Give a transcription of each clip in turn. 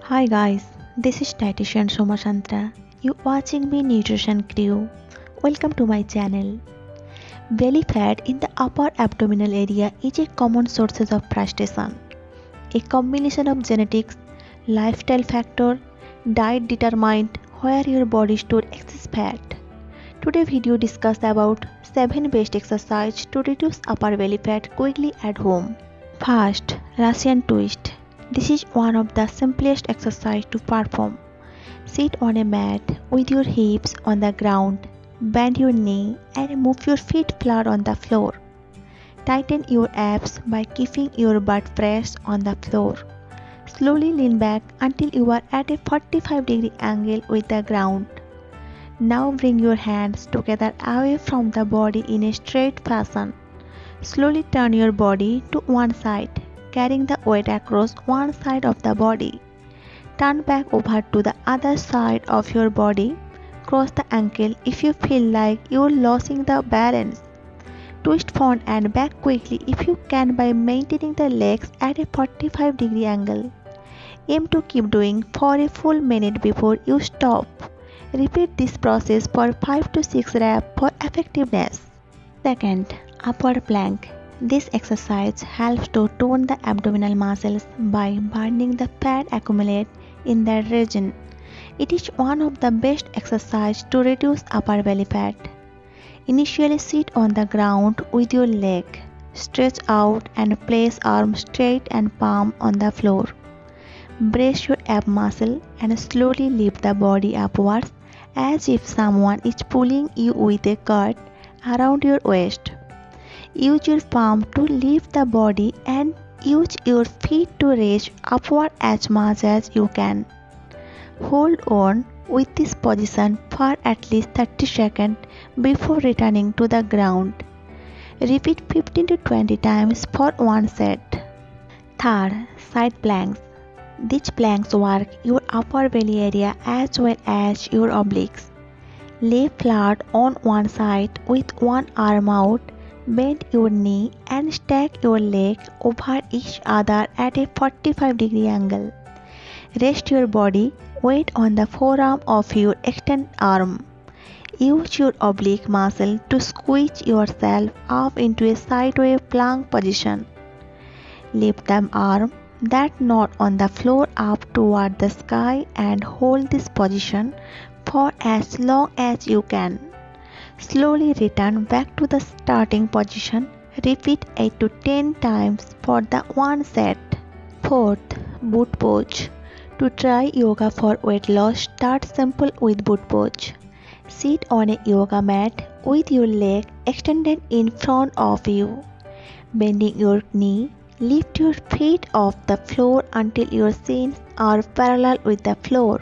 Hi guys, this is Dietitian Somashantra. You watching me Nutrition Crew. Welcome to my channel. Belly fat in the upper abdominal area is a common source of frustration. A combination of genetics, lifestyle factor, diet determined where your body stores excess fat. Today video discuss about 7 best exercise to reduce upper belly fat quickly at home. First, Russian twist. This is one of the simplest exercise to perform. Sit on a mat with your hips on the ground, bend your knee and move your feet flat on the floor. Tighten your abs by keeping your butt pressed on the floor. Slowly lean back until you are at a 45-degree angle with the ground. Now bring your hands together away from the body in a straight fashion. Slowly turn your body to one side, carrying the weight across one side of the body. Turn back over to the other side of your body. Cross the ankle if you feel like you're losing the balance. Twist front and back quickly if you can by maintaining the legs at a 45-degree angle. Aim to keep doing for a full minute before you stop. Repeat this process for 5 to 6 reps for effectiveness. Second, upper plank. This exercise helps to tone the abdominal muscles by burning the fat accumulated in that region. It is one of the best exercises to reduce upper belly fat. Initially sit on the ground with your leg stretch out and place arms straight and palm on the floor. Brace your ab muscle and slowly lift the body upwards as if someone is pulling you with a cord around your waist. Use your palm to lift the body and use your feet to raise upward as much as you can. Hold on with this position for at least 30 seconds before returning to the ground. Repeat 15 to 20 times for one set. Third, side planks. These planks work your upper belly area as well as your obliques. Lay flat on one side with one arm out. Bend your knee and stack your leg over each other at a 45-degree angle. Rest your body weight on the forearm of your extended arm. Use your oblique muscle to squeeze yourself up into a sideways plank position. Lift the arm that's not on the floor up toward the sky and hold this position for as long as you can. Slowly return back to the starting position. Repeat 8 to 10 times for the one set. Fourth, boot pose. To try yoga for weight loss, start simple with boot pose. Sit on a yoga mat with your leg extended in front of you. Bending your knee, lift your feet off the floor until your shins are parallel with the floor.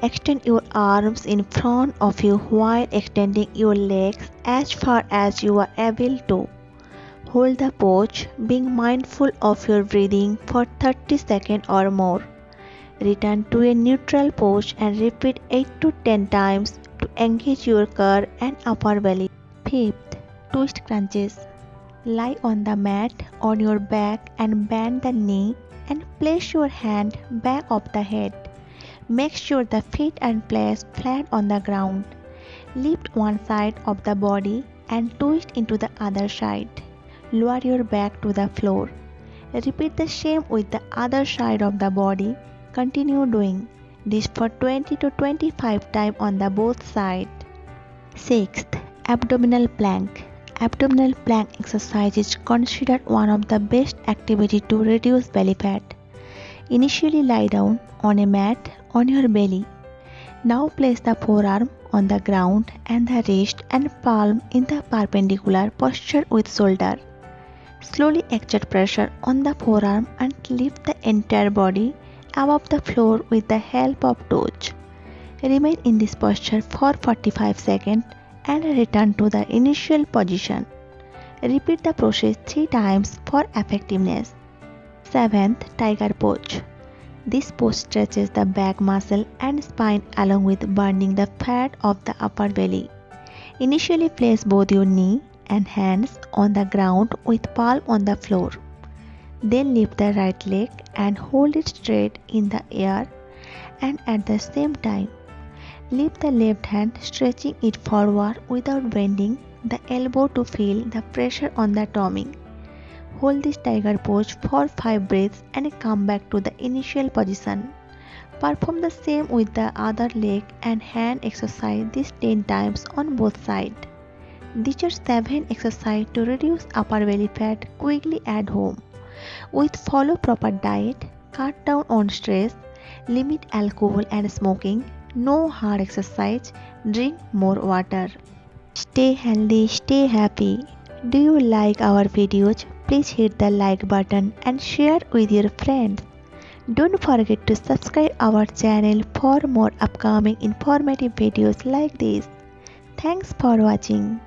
Extend your arms in front of you while extending your legs as far as you are able to. Hold the pose, being mindful of your breathing for 30 seconds or more. Return to a neutral pose and repeat 8 to 10 times to engage your core and upper belly. Fifth, twist crunches. Lie on the mat on your back and bend the knee and place your hand back of the head. Make sure the feet are placed flat on the ground. Lift one side of the body and twist into the other side. Lower your back to the floor. Repeat the same with the other side of the body. Continue doing this for 20 to 25 times on the both sides. Sixth, abdominal plank. Abdominal plank exercise is considered one of the best activities to reduce belly fat. Initially lie down on a mat on your belly. Now place the forearm on the ground and the wrist and palm in the perpendicular posture with shoulder. Slowly exert pressure on the forearm and lift the entire body above the floor with the help of toes. Remain in this posture for 45 seconds and return to the initial position. Repeat the process 3 times for effectiveness. Seventh, tiger pose. This pose stretches the back muscle and spine along with burning the fat of the upper belly. Initially place both your knee and hands on the ground with palm on the floor. Then lift the right leg and hold it straight in the air, and at the same time lift the left hand, stretching it forward without bending the elbow to feel the pressure on the tummy. Hold this tiger pose for 5 breaths and come back to the initial position. Perform the same with the other leg and hand exercise this 10 times on both sides. These are 7 exercises to reduce upper belly fat quickly at home. Follow proper diet, cut down on stress, limit alcohol and smoking, no hard exercise, drink more water. Stay healthy, stay happy. Do you like our videos? Please hit the like button and share with your friends. Don't forget to subscribe our channel for more upcoming informative videos like this. Thanks for watching.